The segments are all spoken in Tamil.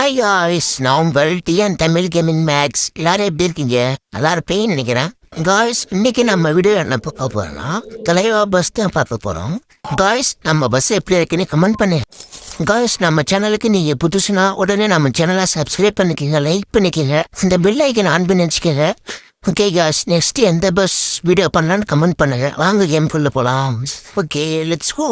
ஹாய் காய்ஸ், நான் டிஎன் தமிழ் கேமிங் மேக்ஸ். எல்லாரும் எப்படி இருக்கீங்க? எல்லாரும் பேய் நினைக்கிறேன். காய்ஸ், இன்னைக்கு நம்ம வீடியோ என்ன பார்க்க போறோம்னா தலைவா பஸ் தான் பார்க்க போறோம். காய்ஸ், நம்ம பஸ் எப்படி இருக்குன்னு கமெண்ட் பண்ணு. காய்ஸ், நம்ம சேனலுக்கு நீங்க புதுசுனா உடனே நம்ம சேனலை சப்ஸ்கிரைப் பண்ணிக்கோங்க, லைக் பண்ணிக்கோங்க, இந்த பெல் ஐக்கன் ஆன் பண்ணி வச்சுக்கோங்க. ஓகே காய்ஸ், நெக்ஸ்ட் எந்த பஸ் வீடியோ பண்ணலான்னு கமெண்ட் பண்ணுங்க. வாங்க கேம்குள்ள போலாம். Okay, let's go.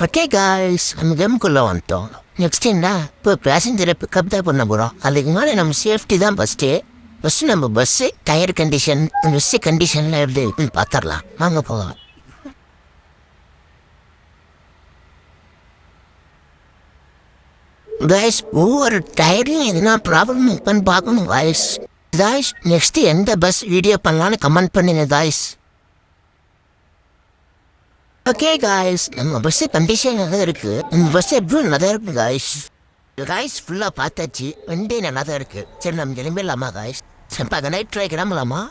Okay guys, நம்ம கேமுக்குள்ளே வந்துட்டோம். நெக்ஸ்ட் என்ன, இப்போ பேசஞ்சரை பிக்கப் தான் பண்ண போகிறோம். அதுக்கு மேலே நம்ம சேஃப்டி தான் ஃபஸ்ட்டு நம்ம பஸ்ஸு டயர் கண்டிஷன், பஸ்ஸு கண்டிஷனில் எப்படி இருக்குன்னு பார்த்துடலாம். வாங்க போகலாம். காய்ஸ், ஒவ்வொரு டயர்லையும் எதுனா ப்ராப்ளம் இருக்குன்னு பார்க்கணும் காய்ஸ். காய்ஸ், நெக்ஸ்ட்டு எந்த பஸ் வீடியோ பண்ணலான்னு கமெண்ட் பண்ணுங்க காய்ஸ். ஓகே காய்ஸ், நம்ம பஸ்ஸு கண்டிஷன் நல்லா இருக்கு. நம்ம பஸ் எப்படி நல்லா இருக்கு காய்ஸ். காய்ஸ், ஃபுல்லாக பார்த்தாச்சு, வண்டி நல்லா தான் இருக்கு. சரி, நம்ம கிளம்பிடலாமா காய்ஸ்? சரி, நைட் ட்ரை கிளம்பலாமா?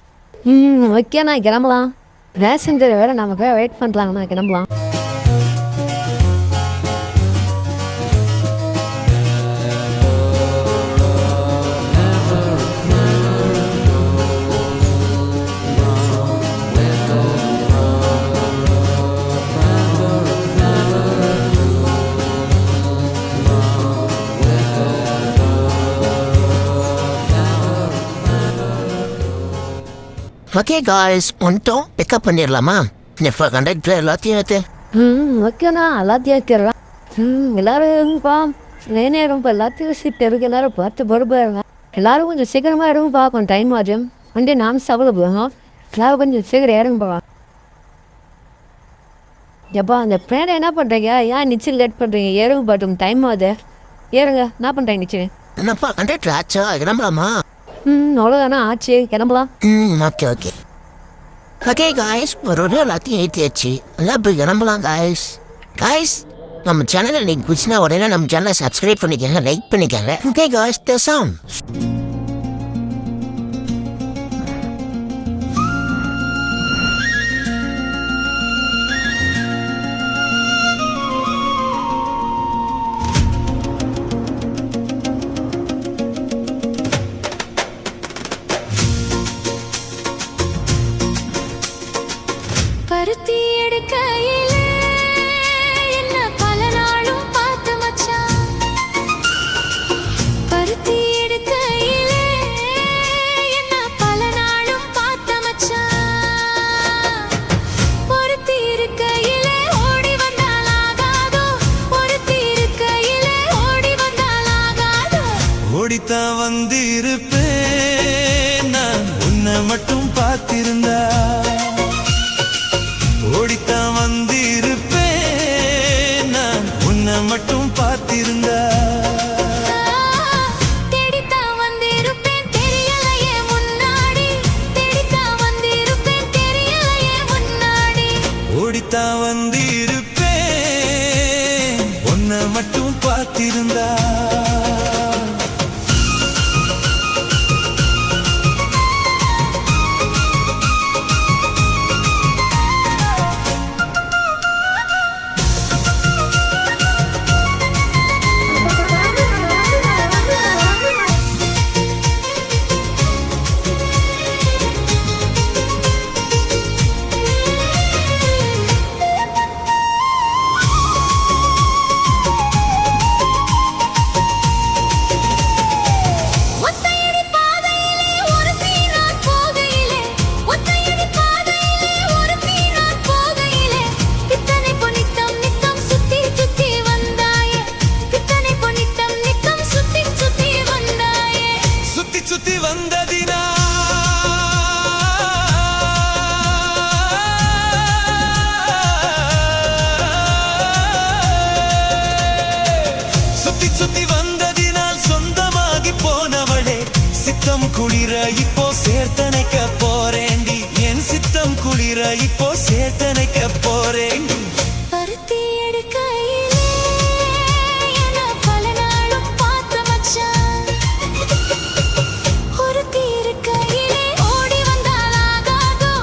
ஓகேண்ணா, கிளம்பலாம். பேசஞ்சர் வேறு நமக்கு வெயிட் பண்ணுறாங்கண்ணா, கிளம்பலாம். ஓகே காய்ஸ், வந்துட்டோம். பிக்கப் பண்ணிடலாமா? இப்போ கண்டக்டர் எல்லாத்தையும் ஏற்று. ஓகேண்ணா, எல்லாத்தையும் ஏற்றிடலாம். எல்லோரும்ப்பா நேரம் இப்போ எல்லாத்தையும் சீட் இருக்கு. எல்லோரும் பார்த்து பொறுப்பாருங்க. எல்லோரும் கொஞ்சம் சீக்கிரமாக இருக்கும்பா, கொஞ்சம் டைம் ஆகும். வண்டி நாம் சாப்பிட போகும். எல்லோரும் கொஞ்சம் சீக்கிரம் இறங்குப்பா. எப்பா, அந்த ப்ளேனை என்ன பண்ணுறீங்க? ஏன் நிச்சயம் லேட் பண்ணுறீங்க? ஏறுங்க பாட்டும், டைம் ஆகுது. ஏறுங்க, என்ன பண்ணுறீங்க நிச்சயம்? என்னப்பா கண்டக்டர் ஆச்சா? கிளம்பலாமா? அவ்வளோதானா, ஆச்சு, கிளம்பலாம். ஓகே ஓகே ஓகே காய்ஸ், ஒரு எல்லாத்தையும் ஏற்றியாச்சு. எல்லாம் போய் கிளம்பலாம் காய்ஸ். காய்ஸ், நம்ம சேனலில் நீங்கள் பிடிச்சினா உடனே நம்ம சேனலை சப்ஸ்கிரைப் பண்ணிக்கோங்க, லைக் பண்ணிக்கோங்க. Okay guys, the sound. பருத்தி எடுக்கையிலே என்ன பல நாளும் பார்த்து மச்சான். பருத்தி எடுக்கையிலே என்ன பல நாளும் பார்த்த மச்சான். பொருத்தி இருக்கையிலே ஓடி வந்தால் ஆகாதோ, பொருத்தி இருக்கையிலே ஓடி வந்தால் ஆகாதோ. ஓடித்தான் வந்து இருப்பேன் நான், உன்னை மட்டும் பார்த்திருந்தா. ஓடித்தான் வந்து இருப்பேன் நான், உன்னை மட்டும் பார்த்திருந்தா. தேடித்தான் வந்து இருப்பேன், தெரியலையே முன்னாடி. தேடித்தான் வந்து இருப்பேன், தெரியலையே முன்னாடி. ஓடித்தான் வந்து இருப்பேன், உன்னை மட்டும் பார்த்திருந்தா. சித்தம் குளிர இப்போ சேர்த்தனைக்க போறேண்டி என் சித்தம் குளிர இப்போ சேர்த்தனைக்க போறேண்டி பருத்தி எடுக்கையிலே என்ன பல நாளும் பார்த்த மச்சான் ஒருத்தி இருக்கையிலே ஓடி வந்தால் ஆகாதோ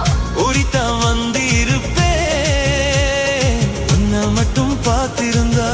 ஓடித்தான் வந்து இருப்பேன் உன்னை மட்டும் பார்த்திருந்தா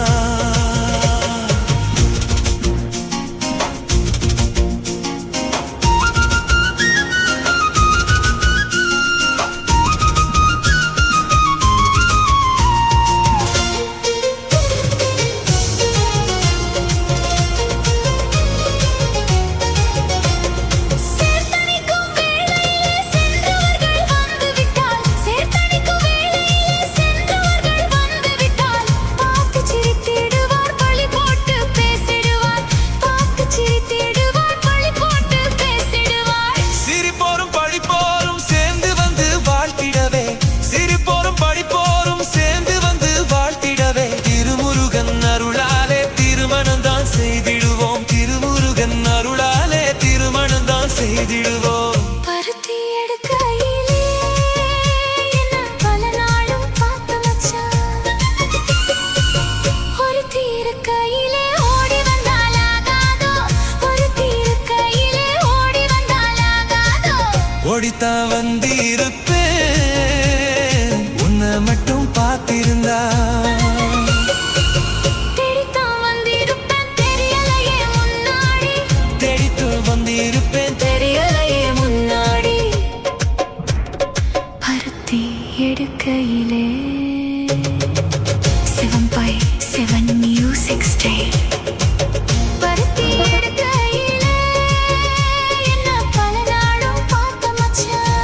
சேர்த்தணிக்கும் வேளையிலே சென்றவர்கள் வந்துவிட்டால் சேர்த்தணிக்கும் வேளையிலே சென்றவர்கள் வந்துவிட்டால் பார்த்து சிரித்திடுவார் பழி போட்டு பேசிடுவார் பார்த்து சிரித்திடுவார் பழி போட்டு பேசிடுவார் சிரிப்போரும் படிப்போரும் சேர்ந்து வந்து வாழ்த்திடவே சிரிப்போரும் படிப்போரும் சேர்ந்து வந்து வாழ்த்திடவே திருமுருகன் அருளாலே திருமணம் தான் செய்திடுவோம் திருமுருகன் அருளாலே திருமணம் தான் செய்திடுவோம் பருத்தி எடுக்கையிலே என்ன பல நாளும் பார்த்த மச்சான் ஒருத்தி இருக்கையிலே ஓடி வந்தால் ஆகாதோ ஒருத்தி இருக்கையிலே ஓடி வந்தால் ஆகாதோ ஓடித்தான் வந்து இருப்பேன் உன்னை மட்டும் பார்த்திருந்தா தேடித்தான் வந்திருப்பேன் தெரியலையே முன்னாடி தேடித்து வந்து இருப்பேன் தெரியலையே முன்னாடி பருத்தி எடுக்கையிலே 7x7 மியூசிக் ஸ்டைல் பருத்தி எடுக்கையிலே என்ன பல நாளும் பார்த்த மச்சான்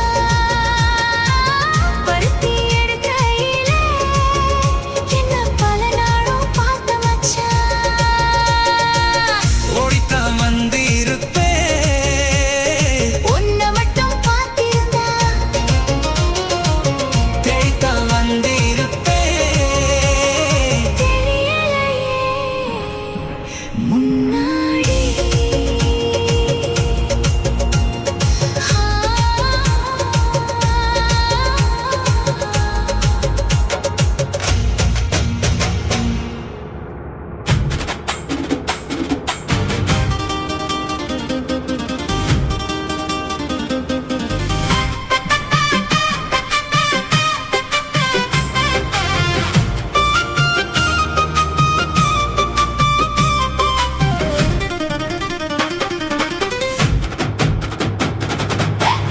பருத்தி எடுக்கையிலே என்ன பல நாளும் பார்த்த மச்சான் ஓடித்தான் வந்து இருப்பேன் உன்னை மட்டும் பார்த்திருந்தா தேடித்தான் வந்து இருப்பேன் தெரியலையே முன்னாடி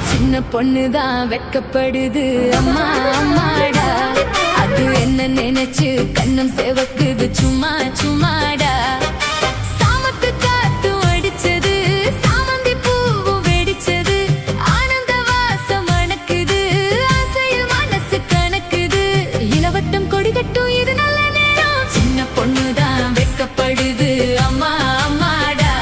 சின்ன பொண்ணுதான் வெட்கப்படுது அம்மா அம்மாடா அது என்ன நினைச்சு கண்ணம் செவக்குது சும்மா சும்மாடா சாமத்து காத்து அடிச்சது சாமந்தி பூவும் வெடிச்சது ஆனந்த வாசம் மணக்குது ஆசையில் மனசு கணக்குது இளவட்டம் கொடி கட்டும் இது நல்ல நேரம் சின்ன பொண்ணுதான் வெட்கப்படுது அம்மா அம்மாடா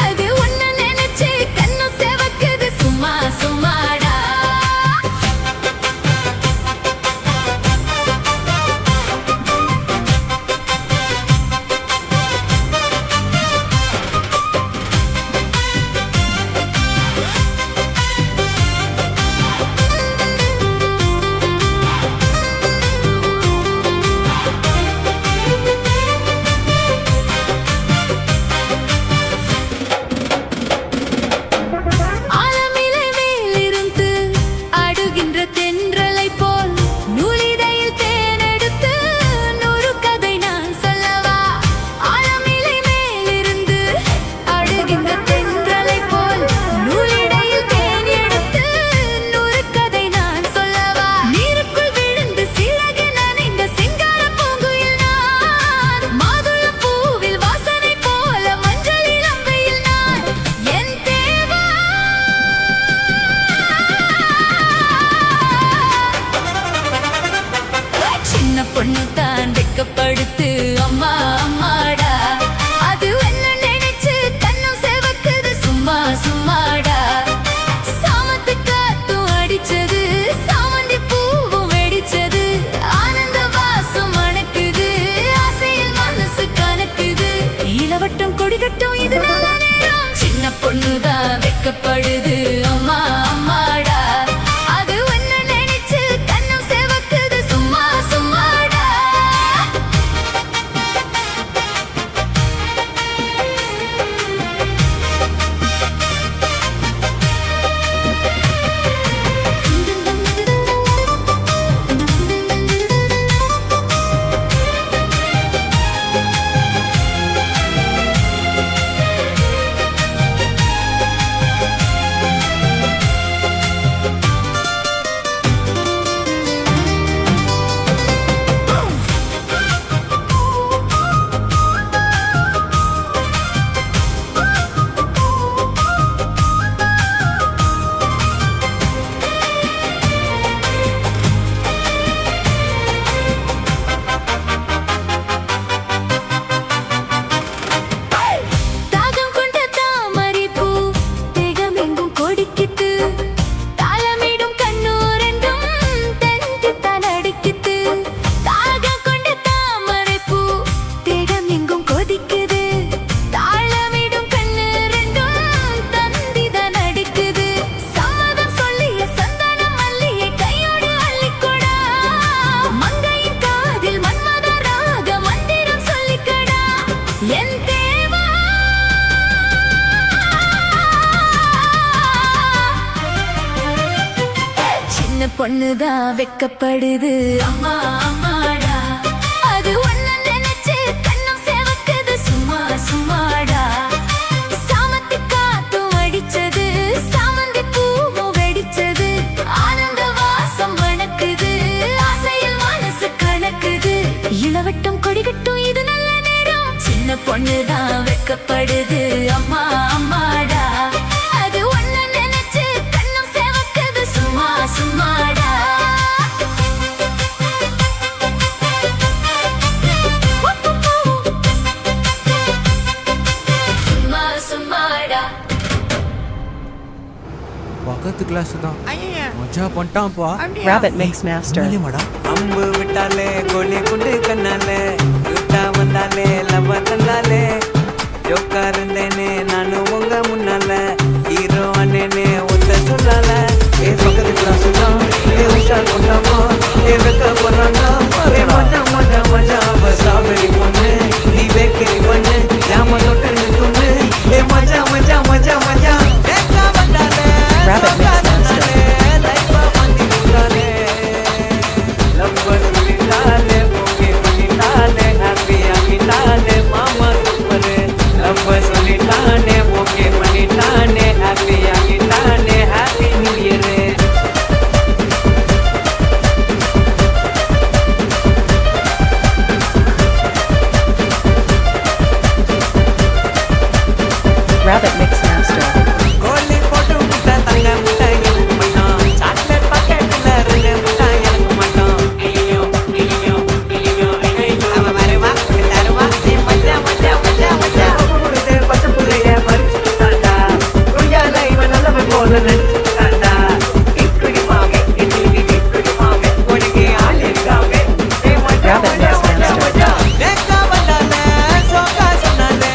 அது உன்னை நினைச்சு கண்ணம் செவக்குது சும்மா சும்மாடா வெக்கப்படுது அம்மா அம்மாடா அது ஒன்னு நினைச்சு கண்ணம் செவக்குது சும்மா சும்மாடா தாகம் கொண்ட தாமரை பூ தேகம் எங்கும் கொடிக்கிட்டு தாளமிடும் கண்ணூரென்றும் தந்தித்தான் அடிக்கிட்டு தாகம் கொண்ட தாமரை பூ தேகம் எங்கும் கொதிக்குது தாளமிடும் கண்ணூரென்றும் தந்திதான் அடிக்குது சம்மதம் சொல்லிய சந்தனம் மல்லியை கையோடு அள்ளிக்கொடா மங்கையின் காதில் மன்மத ராக மந்திரம் சொல்லிக்கடா என் தேவா சின்ன பொண்ணுதான் வெக்கப்படுது அம்மா அம்மாடா அது ஒன்னு நினைச்சு கண்ணம் செவக்குது சும்மா சும்மாடா சாமத்தி காத்தும் அடிச்சது சாமந்தி பூவும் வெடிச்சது ஆனந்த வாசம் வணக்குது ஆசையில் மனசு கணக்குது இளவட்டம் கொடிகட்டும் இது நல்ல நேரம் சின்ன பொண்ணுதான் வெக்கப்படுது அம்மா அம்மாடா அது ஒன்னு நினைச்சு கண்ணம் செவக்குது சும்மா சும்மாடா சும்மா சும்மாடா பக்கத்து கிளாஸ் தான் மஜா பண்ணிட்டான்ப்பா Rabbit Mix Master. மேடம் அம்பு விட்டாலே கோலி குண்டு கண்ணாலே யூட்டா வந்தாலே லவ தந்தாலே ஜோக்கா இருந்தேனே நானும் உங்க முன்னால ஹீரோ அண்ணனே ஒத்த சொல்லால ஏ பக்கத்து கிளாஸ் தான் ஏ உஷார் கொண்டாமா ஏ வெக்க போறாங்க ஏ மஜா மஜா மஜா அவ சாவரி பொண்ணு நீ பேக்கரி பண்ணு ஜாம தொட்டு துண்ணு ஏ மஜா மஜா மஜா மஜா ஏக்கா வந்தாலே Rabbit Mix Master. லைஃபா மாத்தி விட்டாலே லவ் பண்ணிட்டாலே ஓகே பண்ணிட்டாலே ஹாப்பி ஆகிட்டாலே மாமா சூப்பர் லவ் சொல்லிட்டானே ஓகே பண்ணிட்டானே ஹாப்பி ஆகிட்டானே happy new year Rabbit Mix Master. கோலி போட்டு முட்டை தங்க முட்டை எனக்கு மட்டும் சாக்லேட் பாக்கெட்ல ரெண்டு முட்டை எனக்கு மட்டும் ஐயோ ஐயோ ஐயோ ஐயோ அவ வரவா தருவா நீ மஜா மஜா மஜா மஜா புரியுது பச்சை புள்ளைய பறிச்சுட்டாண்டா குடியால இவன் நல்லவன் போல நடிச்சுட்டாண்டா இக்குடி மாவே இக்குடி மாவே உனக்கு ஆள் இருக்காவே ஏ மஜா மஜா மஜா மஜா ஏக்கா வந்தாலே சோகா சொன்னாலே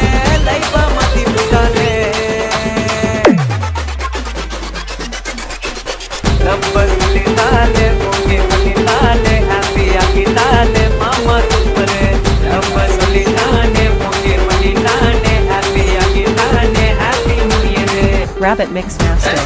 லைஃபா மாத்தி விட்டாலே ரப்பர் சொல்லிட்டாலே ஓகே பண்ணிட்டாலே ஹாப்பி ஆகிட்டாலே மாமா சூப்பர் ரப்பர் சொல்லிட்டாலே ஓகே பண்ணிட்டாலே ஹாப்பி ஆகிட்டாலே happy new year Rabbit Mix Master.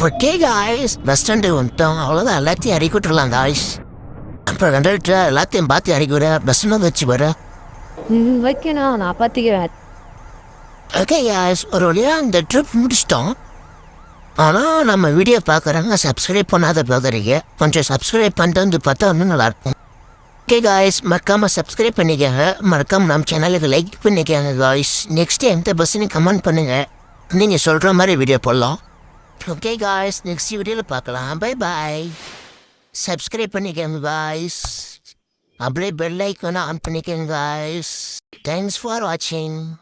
Okay guys bus stand வந்துட்டோம் அவ்வளோதான் எல்லாத்தையும் இறக்கி விட்டுறலாம் காய்ஸ் அப்புறம் கண்டக்டர் எல்லாத்தையும் பார்த்து இறக்கி விட பஸ் ஸ்டாண்ட் வச்சு வர வைக்கணும் நான் பார்த்துக்கிறேன். ஓகே காய்ஸ் ஒரு வழியாக இந்த ட்ரிப் முடிச்சிட்டோம். ஆனால் நம்ம வீடியோ பார்க்குறாங்க சப்ஸ்கிரைப் பண்ணாத பார்க்குறீங்க, கொஞ்சம் சப்ஸ்கிரைப் பண்ணிட்டு வந்து பார்த்தா இன்னும் நல்லாயிருக்கும். ஓகே காய்ஸ் மறக்காமல் சப்ஸ்கிரைப் பண்ணிக்கோங்க, மறக்காமல் நம்ம சேனலுக்கு லைக் பண்ணிக்கோங்க காய்ஸ். நெக்ஸ்ட் எந்த பஸ்ஸுன்னு கமெண்ட் பண்ணுங்கள். நீங்கள் சொல்கிற மாதிரி வீடியோ போடலாம். ஓகே காய்ஸ், நெக்ஸ்ட் வீடியோவில் பார்க்கலாம். Bye bye. சப்ஸ்கிரைப் பண்ணிக்கோங்க காய்ஸ். அப்படியே பெல் ஐக்கானை ஆன் பண்ணிக்கோங்க காய்ஸ். தேங்க்ஸ் ஃபார் வாட்சிங்.